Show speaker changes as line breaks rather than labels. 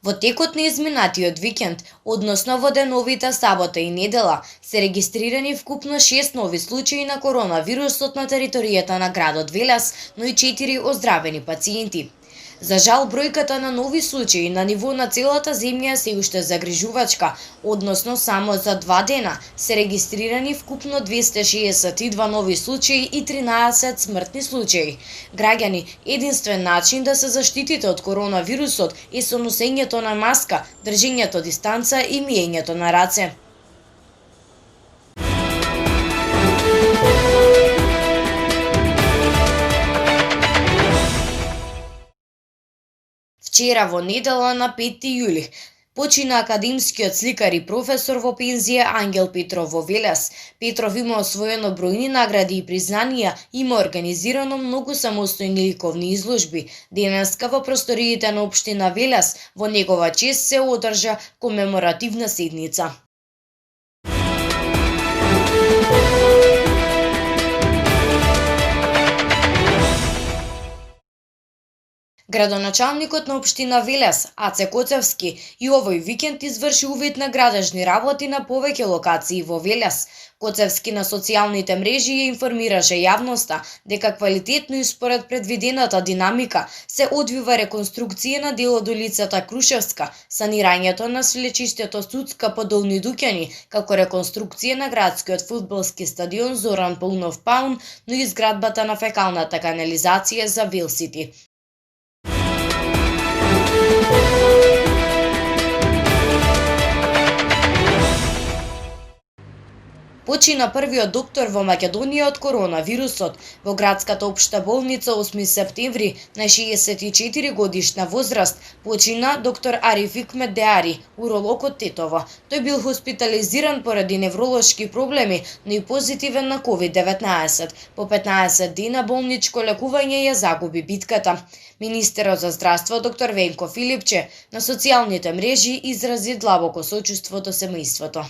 Во текот на изминатиот викенд, односно во деновите сабота и недела, се регистрирани вкупно 6 нови случаи на коронавирусот на територијата на градот Велес, но и 4 оздравени пациенти. За жал, бројката на нови случаи на ниво на целата земја се уште загрижувачка, односно само за 2 дена се регистрирани вкупно 262 нови случаи и 13 смртни случаи. Граѓани, единствен начин да се заштитите од коронавирусот е со носењето на маска, држењето дистанца и миењето на раце. Вчера во недела на 5 јули почина академскиот сликар и професор во пензија Ангел Петров во Велес. Петров има освоено бројни награди и признанија, има организирано многу самостојни ликовни изложби. Денеска во просториите на општина Велес во негова чест се одржа комеморативна седница. Градоначалникот на општина Велес, Аце Коцевски, и овој викенд изврши увид на градежни работи на повеќе локации во Велес. Коцевски на социјалните мрежи ја информираше јавноста дека квалитетно и според предвидената динамика се одвива реконструкција на дел од улицата Крушевска, санирањето на свлечиштето Суцка по Долни Дуќани, како реконструкција на градскиот фудбалски стадион Зоран Паунов Паун, но и изградбата на фекалната канализација за Велсити. Почина првиот доктор во Македонија од коронавирусот. Во градската општа болница 8 септември на 64 годишна возраст почина доктор Ариф Хикмет Деари, уролог од Тетово. Тој бил хоспитализиран поради невролошки проблеми, но и позитивен на COVID-19. По 15 дена болничко лекување ја загуби битката. Министерот за здравство доктор Венко Филипче на социјалните мрежи изрази длабоко сочувство до семејството.